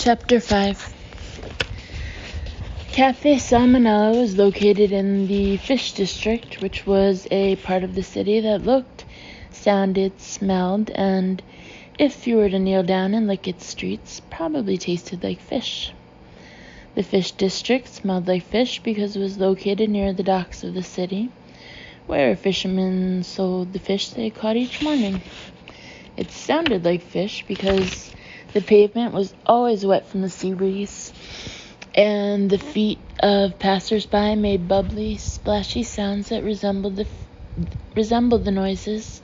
Chapter 5. Cafe Salmonella was located in the Fish District, which was a part of the city that looked, sounded, smelled, and, if you were to kneel down and lick its streets, probably tasted like fish. The Fish District smelled like fish because it was located near the docks of the city, where fishermen sold the fish they caught each morning. It sounded like fish because the pavement was always wet from the sea breeze, and the feet of passers-by made bubbly, splashy sounds that resembled the noises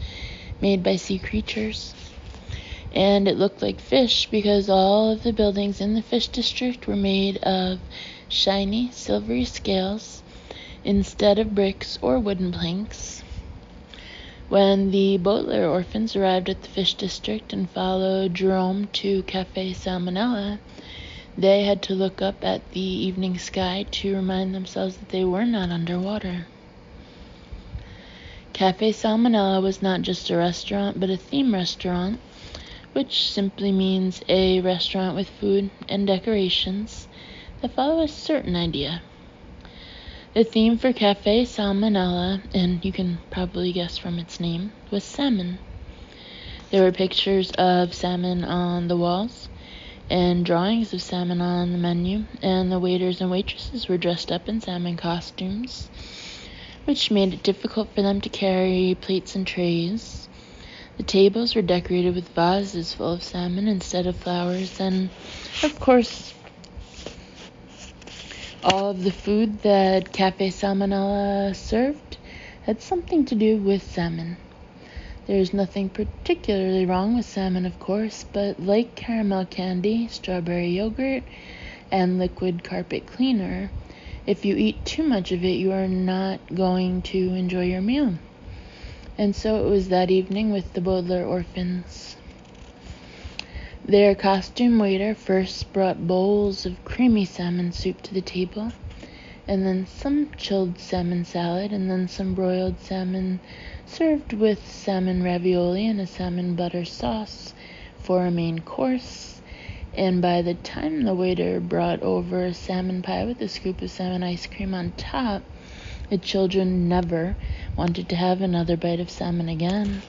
made by sea creatures. And it looked like fish because all of the buildings in the Fish District were made of shiny, silvery scales instead of bricks or wooden planks. When the Boatler orphans arrived at the Fish District and followed Jerome to Cafe Salmonella, they had to look up at the evening sky to remind themselves that they were not underwater. Cafe Salmonella was not just a restaurant, but a theme restaurant, which simply means a restaurant with food and decorations that follow a certain idea. The theme for Cafe Salmonella, and you can probably guess from its name, was salmon. There were pictures of salmon on the walls and drawings of salmon on the menu, and the waiters and waitresses were dressed up in salmon costumes, which made it difficult for them to carry plates and trays. The tables were decorated with vases full of salmon instead of flowers, and, of course, all of the food that Cafe Salmonella served had something to do with salmon. There is nothing particularly wrong with salmon, of course, but like caramel candy, strawberry yogurt, and liquid carpet cleaner, if you eat too much of it, you are not going to enjoy your meal. And so it was that evening with the Boatler orphans. Their costume waiter first brought bowls of creamy salmon soup to the table, and then some chilled salmon salad, and then some broiled salmon served with salmon ravioli and a salmon butter sauce for a main course. And by the time the waiter brought over a salmon pie with a scoop of salmon ice cream on top, the children never wanted to have another bite of salmon again.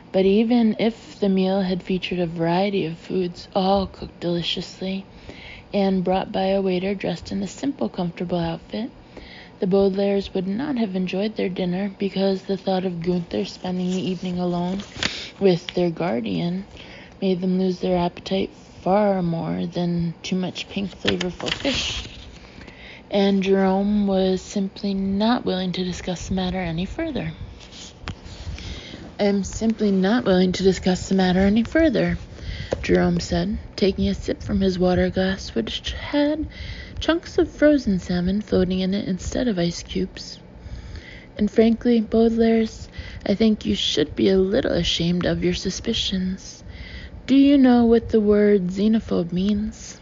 But even if the meal had featured a variety of foods, all cooked deliciously, and brought by a waiter dressed in a simple, comfortable outfit, the Baudelaires would not have enjoyed their dinner because the thought of Gunther spending the evening alone with their guardian made them lose their appetite far more than too much pink, flavorful fish. And Jerome was simply not willing to discuss the matter any further. "I'm simply not willing to discuss the matter any further," Jerome said, taking a sip from his water glass, which had chunks of frozen salmon floating in it instead of ice cubes. "And frankly, Baudelaires, I think you should be a little ashamed of your suspicions. Do you know what the word xenophobe means?"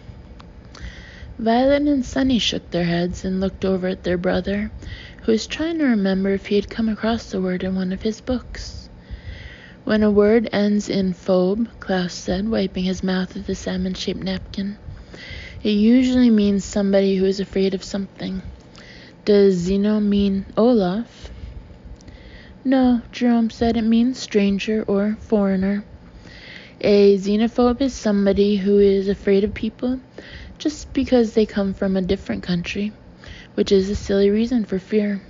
Violet and Sunny shook their heads and looked over at their brother, who was trying to remember if he had come across the word in one of his books. "When a word ends in phobe," Klaus said, wiping his mouth with a salmon-shaped napkin, "it usually means somebody who is afraid of something. Does Zeno mean Olaf?" "No," Jerome said, "it means stranger or foreigner. A xenophobe is somebody who is afraid of people just because they come from a different country, which is a silly reason for fear.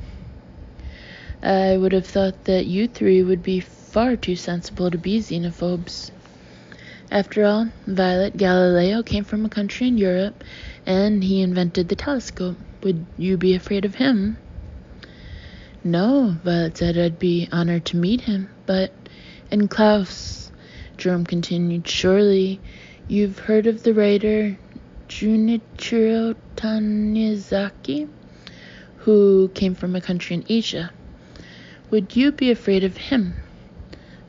I would have thought that you three would be far too sensible to be xenophobes. After all, Violet, Galileo came from a country in Europe, and he invented the telescope. Would you be afraid of him?" "No," Violet said, "I'd be honored to meet him, but—" "And Klaus," Jerome continued, "surely you've heard of the writer Junichiro Tanizaki, who came from a country in Asia. Would you be afraid of him?"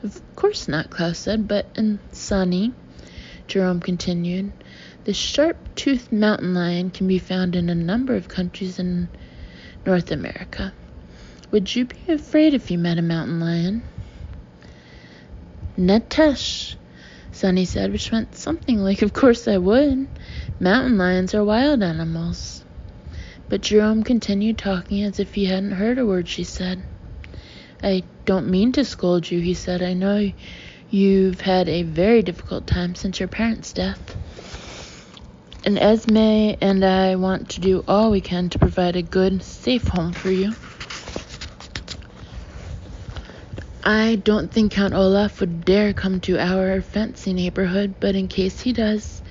"Of course not," Klaus said, "and Sunny," Jerome continued, "the sharp-toothed mountain lion can be found in a number of countries in North America. Would you be afraid if you met a mountain lion?" "Natesh," Sunny said, which meant something like, of course I would. Mountain lions are wild animals. But Jerome continued talking as if he hadn't heard a word she said. I don't mean to scold you, he said. I know you've had a very difficult time since your parents' death. And Esme and I want to do all we can to provide a good, safe home for you. I don't think Count Olaf would dare come to our fancy neighborhood, but in case he does,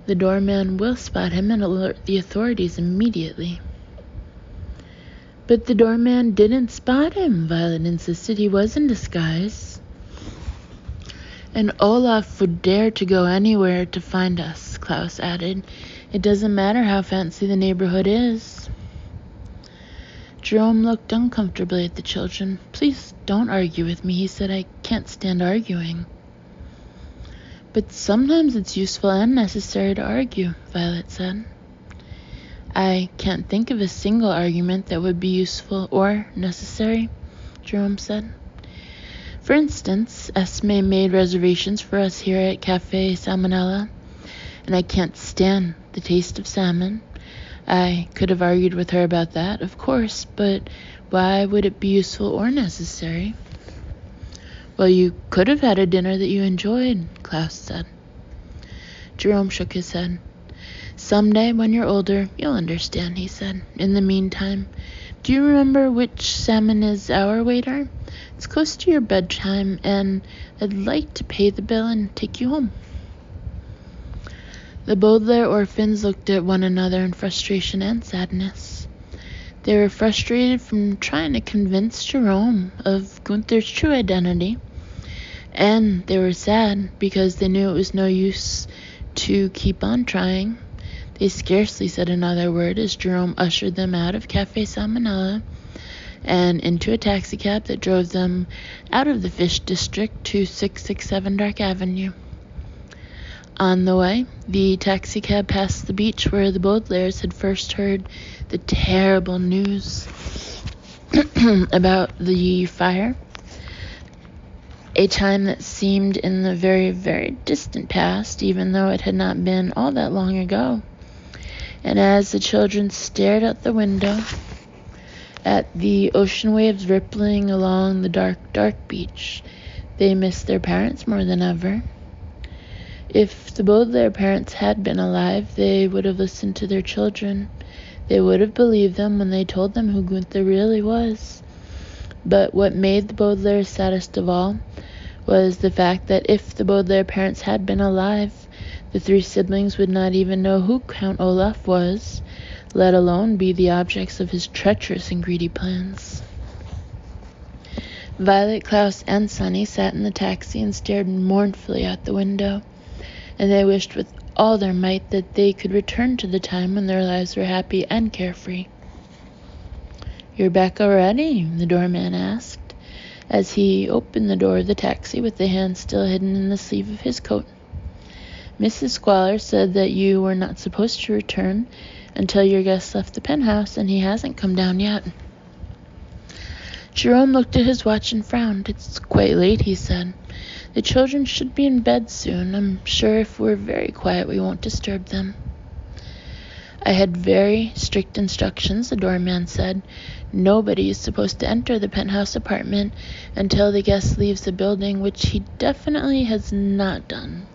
the doorman will spot him and alert the authorities immediately. But the doorman didn't spot him, Violet insisted. He was in disguise. And Olaf would dare to go anywhere to find us, Klaus added. It doesn't matter how fancy the neighborhood is. Jerome looked uncomfortably at the children. Please don't argue with me, he said. I can't stand arguing. But sometimes it's useful and necessary to argue, Violet said. I can't think of a single argument that would be useful or necessary, Jerome said. For instance, Esme made reservations for us here at Cafe Salmonella, and I can't stand the taste of salmon. I could have argued with her about that, of course, but why would it be useful or necessary? Well, you could have had a dinner that you enjoyed, Klaus said. Jerome shook his head. Someday, when you're older, you'll understand, he said. In the meantime, do you remember which salmon is our waiter? It's close to your bedtime, and I'd like to pay the bill and take you home. The Baudelaire orphans looked at one another in frustration and sadness. They were frustrated from trying to convince Jerome of Gunther's true identity, and they were sad because they knew it was no use to keep on trying. They scarcely said another word as Jerome ushered them out of Cafe Salmonella and into a taxicab that drove them out of the Fish District to 667 Dark Avenue. On the way, the taxicab passed the beach where the Baudelaires had first heard the terrible news about the fire, a time that seemed in the very, very distant past, even though it had not been all that long ago. And as the children stared out the window at the ocean waves rippling along the dark, dark beach, they missed their parents more than ever. If the Baudelaire parents had been alive, they would have listened to their children. They would have believed them when they told them who Gunther really was. But what made the Baudelaires saddest of all was the fact that if the Baudelaire parents had been alive, the three siblings would not even know who Count Olaf was, let alone be the objects of his treacherous and greedy plans. Violet, Klaus, and Sunny sat in the taxi and stared mournfully out the window, and they wished with all their might that they could return to the time when their lives were happy and carefree. "You're back already?" the doorman asked, as he opened the door of the taxi with the hand still hidden in the sleeve of his coat. "Mrs. Squalor said that you were not supposed to return until your guest left the penthouse, and he hasn't come down yet." Jerome looked at his watch and frowned. "It's quite late," he said. "The children should be in bed soon. I'm sure if we're very quiet we won't disturb them." "I had very strict instructions," the doorman said. "Nobody is supposed to enter the penthouse apartment until the guest leaves the building, which he definitely has not done."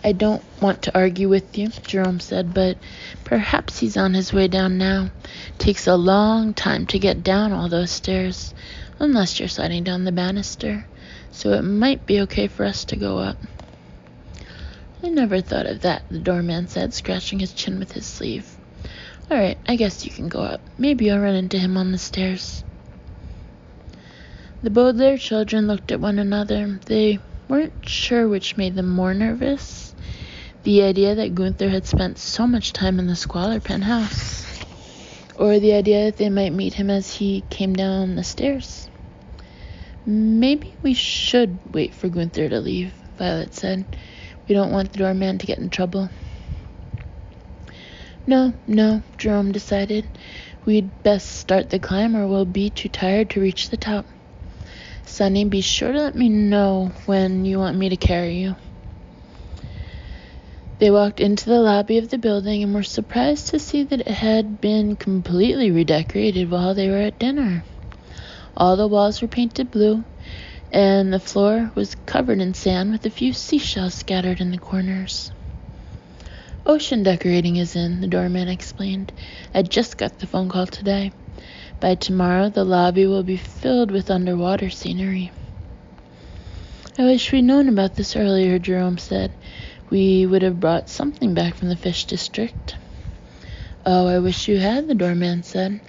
"I don't want to argue with you," Jerome said, "but perhaps he's on his way down now. Takes a long time to get down all those stairs, unless you're sliding down the banister, so it might be okay for us to go up." "I never thought of that," the doorman said, scratching his chin with his sleeve. "All right, I guess you can go up. Maybe you'll run into him on the stairs." The Baudelaire children looked at one another. They weren't sure which made them more nervous. The idea that Gunther had spent so much time in the Squalor penthouse, or the idea that they might meet him as he came down the stairs. "Maybe we should wait for Gunther to leave," Violet said. "We don't want the doorman to get in trouble." No, Jerome decided. "We'd best start the climb or we'll be too tired to reach the top." Sonny, be sure to let me know when you want me to carry you. They walked into the lobby of the building and were surprised to see that it had been completely redecorated while they were at dinner. All the walls were painted blue, and the floor was covered in sand with a few seashells scattered in the corners. Ocean decorating is in, the doorman explained. I just got the phone call today. By tomorrow, the lobby will be filled with underwater scenery. I wish we'd known about this earlier, Jerome said. We would have brought something back from the fish district. Oh, I wish you had, the doorman said.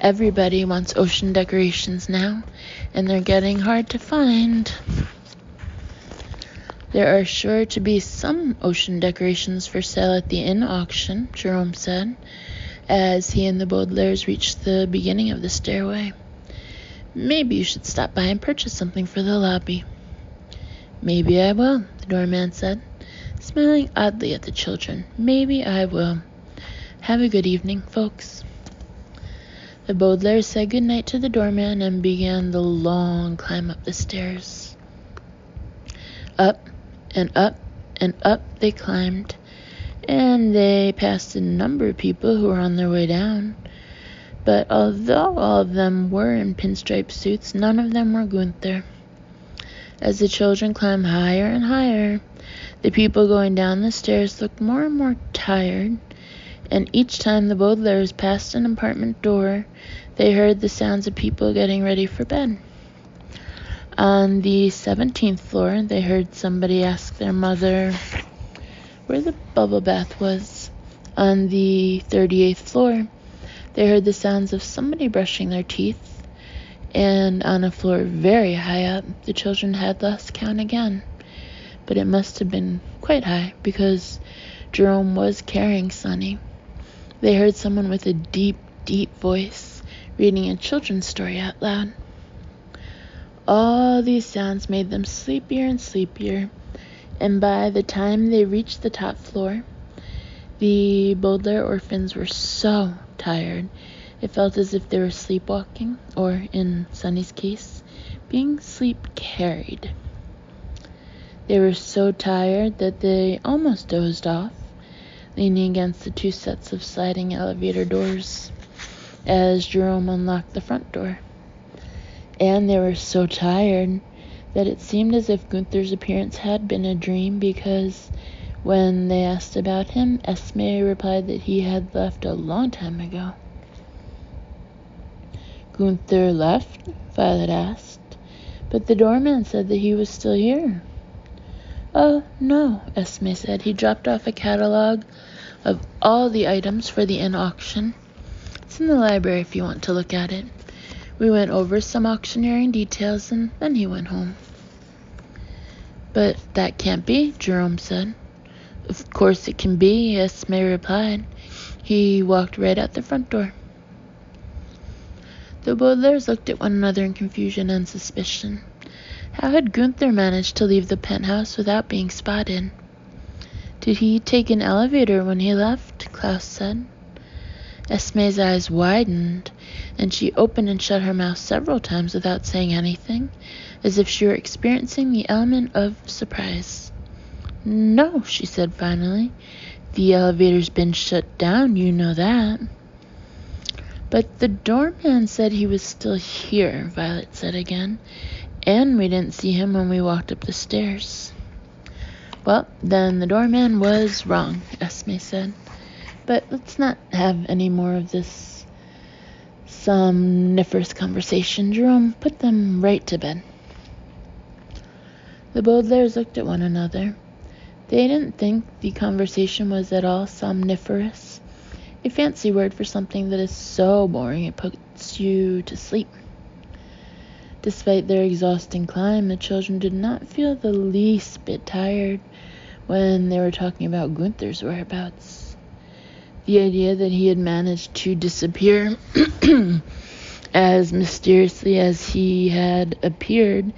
Everybody wants ocean decorations now, and they're getting hard to find. There are sure to be some ocean decorations for sale at the inn auction, Jerome said, as he and the Baudelaires reached the beginning of the stairway. Maybe you should stop by and purchase something for the lobby. Maybe I will, the doorman said, smiling oddly at the children. Maybe I will. Have a good evening, folks. The Baudelaires said good night to the doorman and began the long climb up the stairs. Up and up and up they climbed, and they passed a number of people who were on their way down. But although all of them were in pinstripe suits, none of them were Gunther. As the children climbed higher and higher, the people going down the stairs looked more and more tired, and each time the Baudelaires passed an apartment door, they heard the sounds of people getting ready for bed. On the 17th floor, they heard somebody ask their mother where the bubble bath was. On the 38th floor, they heard the sounds of somebody brushing their teeth. And on a floor very high up, the children had lost count again. But it must have been quite high, because Jerome was carrying Sonny. They heard someone with a deep, deep voice reading a children's story out loud. All these sounds made them sleepier and sleepier, and by the time they reached the top floor, the Baudelaire orphans were so tired, it felt as if they were sleepwalking, or, in Sonny's case, being sleep-carried. They were so tired that they almost dozed off, leaning against the two sets of sliding elevator doors as Jerome unlocked the front door. And they were so tired that it seemed as if Gunther's appearance had been a dream, because when they asked about him, Esme replied that he had left a long time ago. Gunther left? Violet asked, but the doorman said that he was still here. Oh, no, Esme said. He dropped off a catalog of all the items for the inn auction. It's in the library if you want to look at it. We went over some auctioneering details, and then he went home. But that can't be, Jerome said. Of course it can be, Esme replied. He walked right out the front door. The Baudelaires looked at one another in confusion and suspicion. How had Gunther managed to leave the penthouse without being spotted? Did he take an elevator when he left? Klaus said. Esme's eyes widened, and she opened and shut her mouth several times without saying anything, as if she were experiencing the element of surprise. No, she said finally. The elevator's been shut down, you know that. But the doorman said he was still here, Violet said again, and we didn't see him when we walked up the stairs. Well, then the doorman was wrong, Esme said. But let's not have any more of this somniferous conversation. Jerome, put them right to bed. The Baudelaires looked at one another. They didn't think the conversation was at all somniferous, a fancy word for something that is so boring it puts you to sleep. Despite their exhausting climb, the children did not feel the least bit tired when they were talking about Gunther's whereabouts. The idea that he had managed to disappear as mysteriously as he had appeared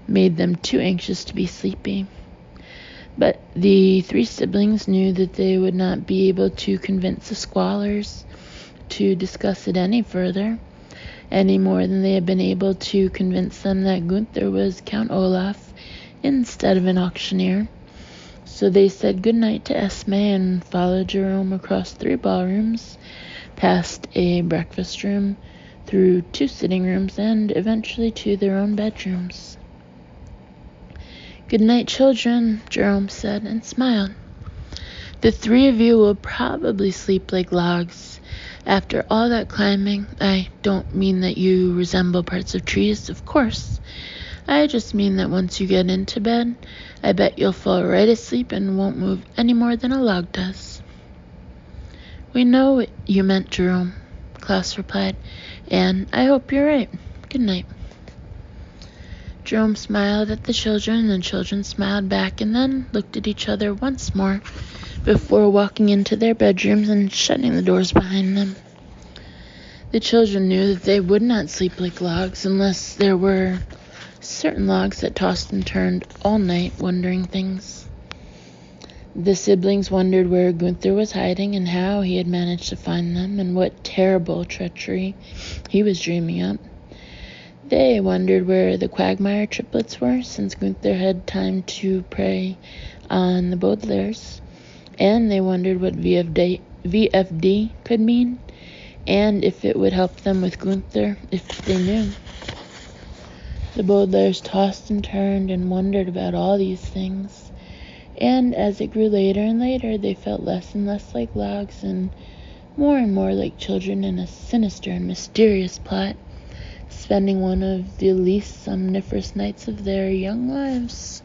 made them too anxious to be sleepy. But the three siblings knew that they would not be able to convince the Squallers to discuss it any further, any more than they had been able to convince them that Gunther was Count Olaf instead of an auctioneer. So they said goodnight to Esme and followed Jerome across 3 ballrooms, past a breakfast room, through 2 sitting rooms, and eventually to their own bedrooms. "Good night, children," Jerome said, and smiled. "The 3 of you will probably sleep like logs. After all that climbing, I don't mean that you resemble parts of trees, of course. I just mean that once you get into bed, I bet you'll fall right asleep and won't move any more than a log does." "We know what you meant, Jerome," Klaus replied, "and I hope you're right. Good night." Jerome smiled at the children, and the children smiled back, and then looked at each other once more before walking into their bedrooms and shutting the doors behind them. The children knew that they would not sleep like logs unless there were certain logs that tossed and turned all night, wondering things. The siblings wondered where Gunther was hiding and how he had managed to find them and what terrible treachery he was dreaming up. They wondered where the Quagmire triplets were, since Gunther had time to prey on the Baudelaires, and they wondered what VFD could mean, and if it would help them with Gunther if they knew. The Baudelaires tossed and turned and wondered about all these things, and as it grew later and later, they felt less and less like logs and more like children in a sinister and mysterious plot, spending one of the least somniferous nights of their young lives.